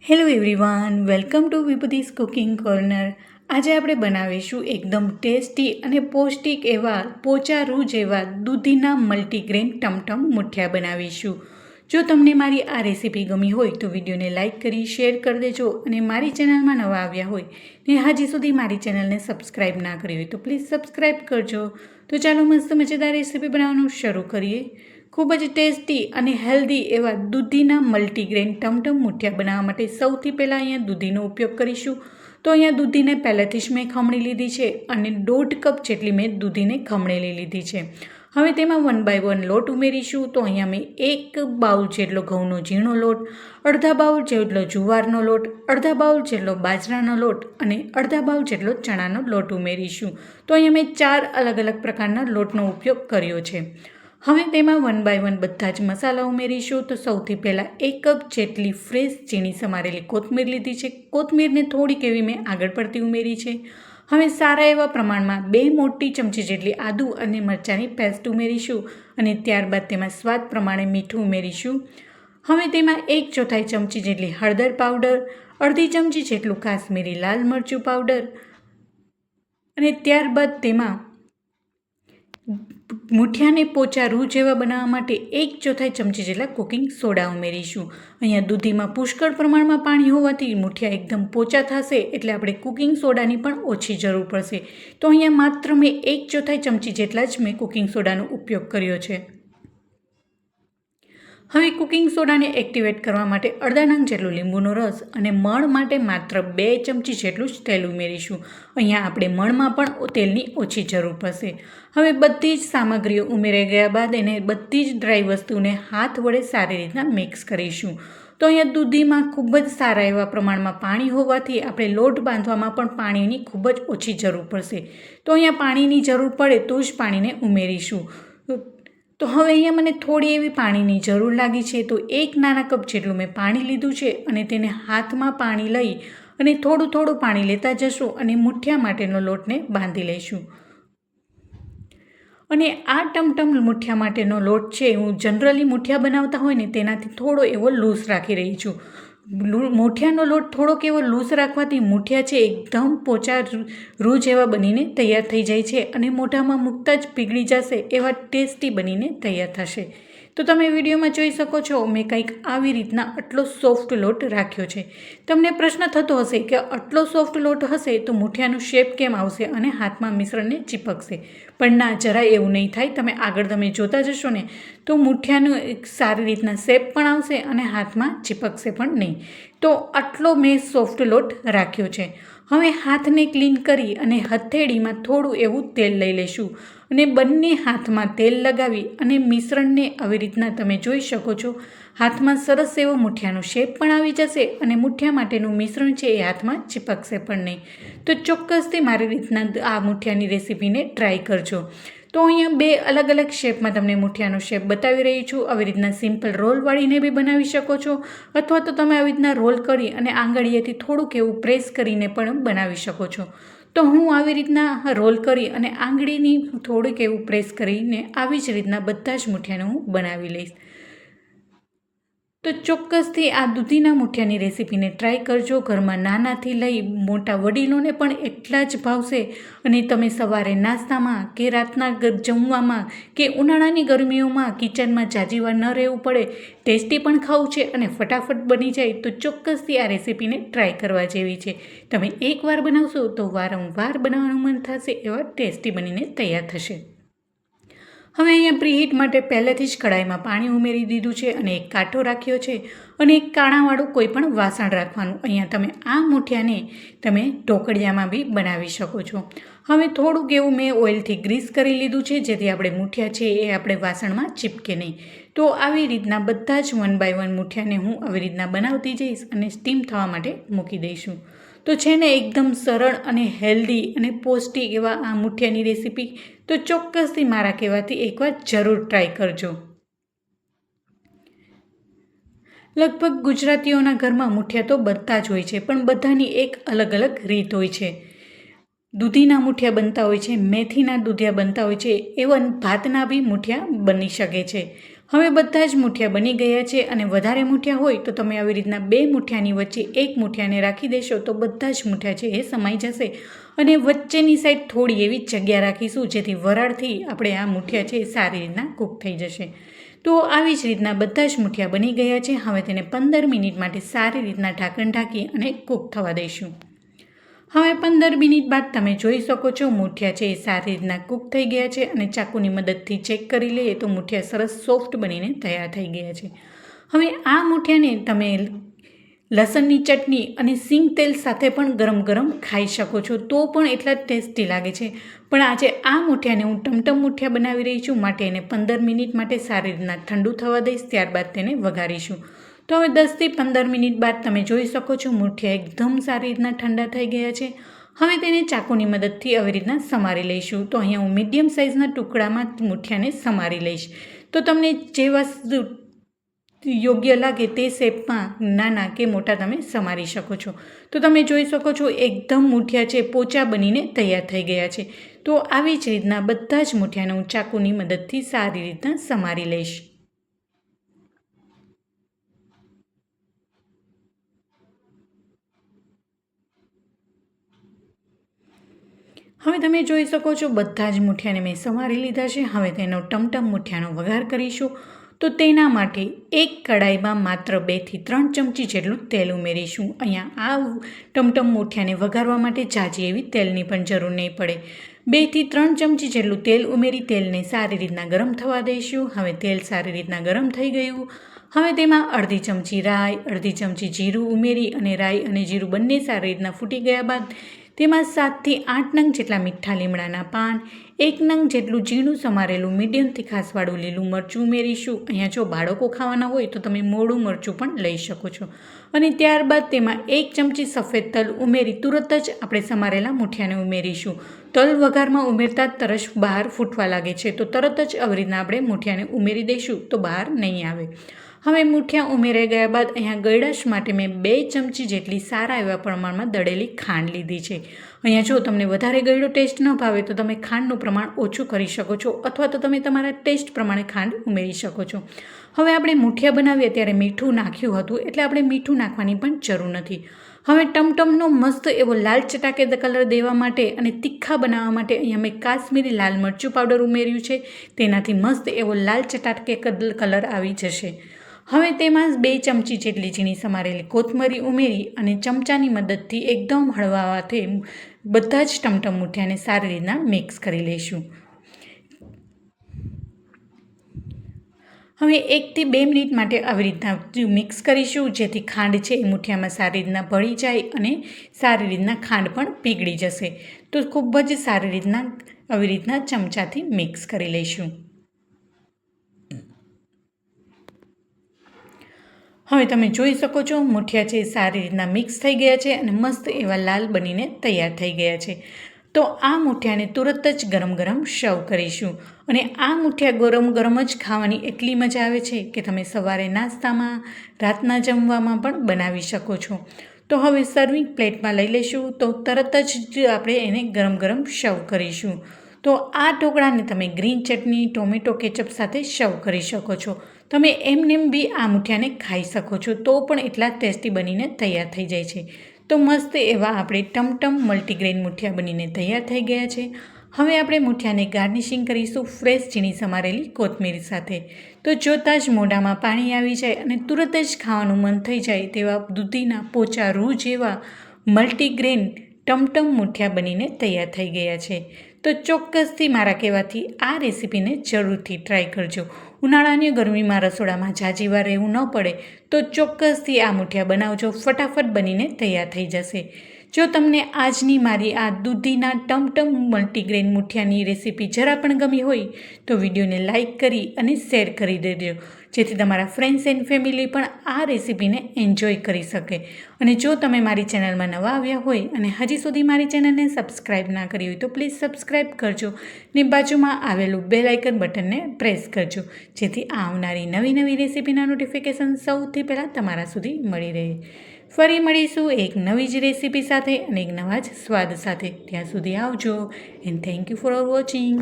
Hello everyone, welcome to વિભૂતિસ cooking corner. આજે આપણે બનાવીશું એકદમ ટેસ્ટી અને પૌષ્ટિક એવા પોચા રૂ જેવા દૂધીના મલ્ટીગ્રેન ટમટમ મુઠિયા બનાવીશું. જો તમને મારી આ રેસીપી ગમી હોય તો વિડીયોને લાઇક કરી શેર કરી દેજો, અને મારી ચેનલમાં નવા આવ્યા હોય ને હજી સુધી મારી ચેનલને સબસ્ક્રાઈબ ના કરી હોય તો પ્લીઝ સબસ્ક્રાઈબ કરજો. તો ચાલો મસ્ત મજેદાર રેસીપી બનાવવાનું શરૂ કરીએ. ખૂબ જ ટેસ્ટી અને હેલ્ધી એવા દૂધીના મલ્ટીગ્રેન ટમટમ મુઠિયા બનાવવા માટે સૌથી પહેલાં અહીંયા દૂધીનો ઉપયોગ કરીશું. તો અહીંયા દૂધીને પહેલાંથી જ મેં ખમણી લીધી છે અને 1.5 કપ જેટલી મેં દૂધીને ખમણેલી લીધી છે. હવે તેમાં 1 બાય 1 લોટ ઉમેરીશું. તો અહીંયા મેં 1 બાઉલ જેટલો ઘઉંનો ઝીણો લોટ, અડધા બાઉલ જેટલો જુવારનો લોટ, અડધા બાઉલ જેટલો બાજરાનો લોટ અને અડધા બાઉલ જેટલો ચણાનો લોટ ઉમેરીશું. તો અહીંયા મેં 4 અલગ અલગ પ્રકારના લોટનો ઉપયોગ કર્યો છે. હવે તેમાં 1 બાય 1 બધા જ મસાલા ઉમેરીશું. તો સૌથી પહેલાં 1 કપ જેટલી ફ્રેશ ઝીણી સમારેલી કોથમીર લીધી છે. કોથમીરને થોડીક એવી મેં આગળ પડતી ઉમેરી છે. હવે સારા એવા પ્રમાણમાં 2 મોટી ચમચી જેટલી આદુ અને મરચાંની પેસ્ટ ઉમેરીશું અને ત્યારબાદ તેમાં સ્વાદ પ્રમાણે મીઠું ઉમેરીશું. હવે તેમાં 1/4 ચમચી જેટલી હળદર પાવડર, અડધી ચમચી જેટલું કાશ્મીરી લાલ મરચું પાવડર અને ત્યારબાદ તેમાં મુઠિયાને પોચા રૂ જેવા બનાવવા માટે 1/4 ચમચી જેટલા કુકિંગ સોડા ઉમેરીશું. અહીંયા દૂધીમાં પુષ્કળ પ્રમાણમાં પાણી હોવાથી મુઠિયા એકદમ પોચા થશે, એટલે આપણે કુકિંગ સોડાની પણ ઓછી જરૂર પડશે. તો અહીંયા માત્ર મેં 1/4 ચમચી જેટલા જ મેં કુકિંગ સોડાનો ઉપયોગ કર્યો છે. હવે કુકિંગ સોડાને એક્ટિવેટ કરવા માટે અડધા નંગ જેટલો લીંબુનો રસ અને મણ માટે માત્ર 2 ચમચી જેટલું જ તેલ ઉમેરીશું. અહીંયા આપણે મણમાં પણ તેલની ઓછી જરૂર પડશે. હવે બધી જ સામગ્રીઓ ઉમેરાઈ ગયા બાદ એને બધી જ ડ્રાય વસ્તુને હાથ વડે સારી રીતના મિક્સ કરીશું. તો અહીંયા દૂધીમાં ખૂબ જ સારા એવા પ્રમાણમાં પાણી હોવાથી આપણે લોટ બાંધવામાં પણ પાણીની ખૂબ જ ઓછી જરૂર પડશે. તો અહીંયા પાણીની જરૂર પડે તો જ પાણીને ઉમેરીશું. તો હવે અહીંયા મને થોડી એવી પાણીની જરૂર લાગી છે. તો 1 નાના કપ જેટલું મેં પાણી લીધું છે અને તેને હાથમાં પાણી લઈ અને થોડું થોડું પાણી લેતા જશું અને મુઠિયા માટેનો લોટને બાંધી લઈશું. અને આ ટમટમ મુઠિયા માટેનો લોટ છે, હું જનરલી મુઠિયા બનાવતા હોય ને તેનાથી થોડો એવો લૂઝ રાખી રહી છું. મુઠિયાનો લોટ થોડોક એવો લૂઝ રાખવાથી મુઠિયા છે એકદમ પોચા રૂ જેવા બનીને તૈયાર થઈ જાય છે અને મોઢામાં મૂકતા જ પીગળી જશે એવા ટેસ્ટી બનીને તૈયાર થશે. તો તમે વિડીયોમાં જોઈ શકો છો, મેં કંઈક આવી રીતના આટલો સોફ્ટ લોટ રાખ્યો છે. તમને પ્રશ્ન થતો હશે કે આટલો સોફ્ટ લોટ હશે તો મુઠિયાનું શેપ કેમ આવશે અને હાથમાં મિશ્રણને ચીપકશે. પણ ના, જરા એવું નહીં થાય. તમે આગળ જોતા જશો ને તો મુઠિયાનું એક સારી રીતના શેપ પણ આવશે અને હાથમાં ચીપકશે પણ નહીં. તો આટલો મેં સોફ્ટ લોટ રાખ્યો છે. હવે હાથને ક્લીન કરી અને હથેળીમાં થોડું એવું તેલ લઈ લઈશું અને બંને હાથમાં તેલ લગાવી અને મિશ્રણને આવી રીતના તમે જોઈ શકો છો, હાથમાં સરસ એવો મુઠિયાનો શેપ પણ આવી જશે અને મુઠિયા માટેનું મિશ્રણ છે એ હાથમાં ચીપકશે પણ નહીં. તો ચોક્કસથી મારી રીતના આ મુઠિયાની રેસીપીને ટ્રાય કરજો. તો અહીંયા 2 અલગ અલગ શેપમાં તમને મુઠિયાનો શેપ બતાવી રહી છું. આવી રીતના સિમ્પલ રોલ વાળીને બી બનાવી શકો છો, અથવા તો તમે આવી રીતના રોલ કરી અને આંગળીએથી થોડુંક એવું પ્રેસ કરીને પણ બનાવી શકો છો. તો હું આવી રીતના રોલ કરી અને આંગળીની થોડુંક એવું પ્રેસ કરીને આવી જ રીતના બધા જ મુઠિયાને હું બનાવી લઈશ. તો ચોક્કસથી આ દૂધીના મુઠિયાની રેસીપીને ટ્રાય કરજો. ઘરમાં નાનાથી લઈ મોટા વડીલોને પણ એટલા જ ભાવશે. અને તમે સવારે નાસ્તામાં કે રાતના જમવામાં કે ઉનાળાની ગરમીઓમાં કિચનમાં જાજી વાર ન રહેવું પડે, ટેસ્ટી પણ ખાવું છે અને ફટાફટ બની જાય, તો ચોક્કસથી આ રેસીપીને ટ્રાય કરવા જેવી છે. તમે એકવાર બનાવશો તો વારંવાર બનાવવાનું મન થશે એવા ટેસ્ટી બનીને તૈયાર થશે. હવે અહીંયા પ્રીહીટ માટે પહેલેથી જ કઢાઈમાં પાણી ઉમેરી દીધું છે અને એક કાંઠો રાખ્યો છે અને એક કાણાવાળું કોઈ પણ વાસણ રાખવાનું. અહીંયા તમે આ મુઠિયાને તમે ઢોકળિયામાં બી બનાવી શકો છો. હવે થોડુંક એવું મેં ઓઇલથી ગ્રીસ કરી લીધું છે, જેથી આપણે મુઠિયા છે એ આપણે વાસણમાં ચીપકે નહીં. તો આવી રીતના બધા જ 1 બાય 1 મુઠિયાને હું આવી રીતના બનાવતી જઈશ અને સ્ટીમ થવા માટે મૂકી દઈશું. તો છે ને એકદમ સરળ અને હેલ્ધી અને પૌષ્ટિક એવા આ મુઠિયાની રેસીપી તો ચોક્કસથી મારા કહેવાથી એકવાર જરૂર ટ્રાય કરજો. લગભગ ગુજરાતીઓના ઘરમાં મુઠિયા તો બધા જ હોય છે, પણ બધાની એક અલગ અલગ રીત હોય છે. દૂધીના મુઠિયા બનતા હોય છે, મેથીના દૂધિયા બનતા હોય છે, એવન ભાતના બી મુઠિયા બની શકે છે. હવે બધા જ મૂઠિયા બની ગયા છે અને વધારે મૂઠિયા હોય તો તમે આવી રીતના 2 મૂઠિયાની વચ્ચે એક મૂઠિયાને રાખી દેશો તો બધા જ મૂઠિયા છે એ સમાઈ જશે અને વચ્ચેની સાઈડ થોડી એવી જગ્યા રાખીશું જેથી વરાળથી આપણે આ મૂઠિયા છે એ સારી રીતના કૂક થઈ જશે। તો આવી જ રીતના બધા જ મૂઠિયા બની ગયા છે। હવે તેને 15 મિનિટ માટે સારી રીતના ઢાંકણ ઢાંકી અને કૂક થવા દઈશું। હવે 15 મિનિટ બાદ તમે જોઈ શકો છો મૂઠિયા છે એ સારી રીતના કૂક થઈ ગયા છે અને ચાકુની મદદથી ચેક કરી લઈએ તો મૂઠિયા સરસ સોફ્ટ બનીને તૈયાર થઈ ગયા છે। હવે આ મૂઠિયાને તમે લસણની ચટણી અને સિંગ તેલ સાથે પણ ગરમ ગરમ ખાઈ શકો છો તો પણ એટલા જ ટેસ્ટી લાગે છે। પણ આજે આ મૂઠિયાને હું ટમટમ મૂઠિયા બનાવી રહી છું માટે એને 15 મિનિટ માટે સારી રીતના ઠંડુ થવા દઈશ, ત્યારબાદ તેને વઘારીશું। તો હવે 10થી 15 મિનિટ બાદ તમે જોઈ શકો છો મૂઠિયા એકદમ સારી રીતના ઠંડા થઈ ગયા છે। હવે તેને ચાકુની મદદથી આવી રીતના સમારી લઈશું। તો અહીંયા હું મીડિયમ સાઇઝના ટુકડામાં મૂઠિયાને સમારી લઈશ। તો તમને જે વસ્તુ યોગ્ય લાગે તે શેપમાં નાના કે મોટા તમે સમારી શકો છો। તો તમે જોઈ શકો છો એકદમ મૂઠિયા છે પોચા બનીને તૈયાર થઈ ગયા છે। તો આવી જ રીતના બધા જ મૂઠિયાને હું ચાકુની મદદથી સારી રીતના સમારી લઈશ। હવે તમે જોઈ શકો છો બધા જ મૂઠિયાને મેં સમારી લીધા છે। હવે તેનો ટમટમ મૂઠિયાનો વઘાર કરીશું। તો તેના માટે એક કડાઈમાં માત્ર 2 થી 3 ચમચી જેટલું તેલ ઉમેરીશું। અહીંયા આ ટમટમ મૂઠિયાને વઘારવા માટે ઝાઝી એવી તેલની પણ જરૂર નહીં પડે। 2 થી 3 ચમચી જેટલું તેલ ઉમેરી તેલને સારી રીતના ગરમ થવા દઈશું। હવે તેલ સારી રીતના ગરમ થઈ ગયું। હવે તેમાં અડધી ચમચી રાઈ, અડધી ચમચી જીરું ઉમેરી અને રાઈ અને જીરું બંને સારી રીતના ફૂટી ગયા બાદ તેમાં 7 થી 8 નંગ જેટલા મીઠા લીમડાના પાન, 1 નંગ જેટલું ઝીણું સમારેલું મીડિયમ તીખાસવાળું લીલું મરચું ઉમેરીશું। અહીંયા જો બાળકો ખાવાના હોય તો તમે મોડું મરચું પણ લઈ શકો છો। અને ત્યારબાદ તેમાં 1 ચમચી સફેદ તલ ઉમેરી તુરત જ આપણે સમારેલા મૂઠિયાને ઉમેરીશું। તલ વઘારમાં ઉમેરતા તરત બહાર ફૂટવા લાગે છે તો તરત જ આવી રીતના આપણે મૂઠિયાને ઉમેરી દઈશું તો બહાર નહીં આવે। હવે મૂઠિયા ઉમેરાઈ ગયા બાદ અહીંયા ગળાશ માટે મેં 2 ચમચી જેટલી સારા એવા પ્રમાણમાં દળેલી ખાંડ લીધી છે। અહીંયા જો તમને વધારે ગળ્યો ટેસ્ટ ન ભાવે તો તમે ખાંડનું પ્રમાણ ઓછું કરી શકો છો અથવા તો તમે તમારા ટેસ્ટ પ્રમાણે ખાંડ ઉમેરી શકો છો। હવે આપણે મૂઠિયા બનાવીએ ત્યારે મીઠું નાખ્યું હતું એટલે આપણે મીઠું નાખવાની પણ જરૂર નથી। હવે ટમટમનો મસ્ત એવો લાલ ચટાકેદાર કલર દેવા માટે અને તીખા બનાવવા માટે અહીંયા મેં કાશ્મીરી લાલ મરચું પાવડર ઉમેર્યું છે। તેનાથી મસ્ત એવો લાલ ચટાકેદાર કલર આવી જશે। હવે તેમાં 2 ચમચી જેટલી ઝીણી સમારેલી કોથમરી ઉમેરી અને ચમચાની મદદથી એકદમ હળવા હાથે બધા જ ટમટમ મૂઠિયાને સારી રીતના મિક્સ કરી લઈશું। હવે 1 થી 2 મિનિટ માટે આવી રીતના મિક્સ કરીશું જેથી ખાંડ છે એ મૂઠિયામાં સારી રીતના ભળી જાય અને સારી રીતના ખાંડ પણ પીગળી જશે। તો ખૂબ જ સારી રીતના આવી રીતના ચમચાથી મિક્સ કરી લઈશું। હવે તમે જોઈ શકો છો મૂઠિયા છે સારી રીતના મિક્સ થઈ ગયા છે અને મસ્ત એવા લાલ બનીને તૈયાર થઈ ગયા છે। તો આ મૂઠિયાને તુરત જ ગરમ ગરમ સર્વ કરીશું અને આ મૂઠિયા ગરમ ગરમ જ ખાવાની એટલી મજા આવે છે કે તમે સવારે નાસ્તામાં, રાતના જમવામાં પણ બનાવી શકો છો। તો હવે સર્વિંગ પ્લેટમાં લઈ લઈશું તો તરત જ આપણે એને ગરમ ગરમ સર્વ કરીશું। તો આ ઢોકળાને તમે ગ્રીન ચટણી, ટોમેટો કેચઅપ સાથે સર્વ કરી શકો છો। તમે એમનેમ બી આ મૂઠિયાને ખાઈ શકો છો તો પણ એટલા ટેસ્ટી બનીને તૈયાર થઈ જાય છે। તો મસ્ત એવા આપણે ટમટમ મલ્ટીગ્રેન મૂઠિયા બનીને તૈયાર થઈ ગયા છે। હવે આપણે મૂઠિયાને ગાર્નિશિંગ કરીશું ફ્રેશ ઝીણી સમારેલી કોથમીર સાથે। તો જોતાં જ મોઢામાં પાણી આવી જાય અને તુરત જ ખાવાનું મન થઈ જાય તેવા દૂધીના પોચા રૂ જેવા મલ્ટીગ્રેન ટમટમ મૂઠિયા બનીને તૈયાર થઈ ગયા છે। તો ચોક્કસથી મારા કહેવાથી આ રેસીપીને જરૂરથી ટ્રાય કરજો। ઉનાળાની ગરમીમાં રસોડામાં ઝાઝી વાર રહેવું ન પડે તો ચોક્કસથી આ મૂઠિયા બનાવજો, ફટાફટ બનીને તૈયાર થઈ જશે। જો તમને આજની મારી આ દૂધીના ટમટમ મલ્ટીગ્રેન મૂઠિયાની રેસીપી જરા પણ ગમી હોય તો વિડીયોને લાઇક કરી અને શેર કરી દેજો જેથી તમારા ફ્રેન્ડ્સ એન્ડ ફેમિલી પણ આ રેસીપીને એન્જોય કરી શકે। અને જો તમે મારી ચેનલમાં નવા આવ્યા હોય અને હજી સુધી મારી ચેનલને સબસ્ક્રાઈબ ના કરી હોય તો પ્લીઝ સબસ્ક્રાઈબ કરજો ને બાજુમાં આવેલું બેલ આઇકન બટનને પ્રેસ કરજો જેથી આવનારી નવી રેસીપીના નોટિફિકેશન સૌથી પહેલાં તમારા સુધી મળી રહે। ફરી મળીશું એક નવી જ રેસીપી સાથે અને એક નવા જ સ્વાદ સાથે। ત્યાં સુધી આવજો and thank you for watching.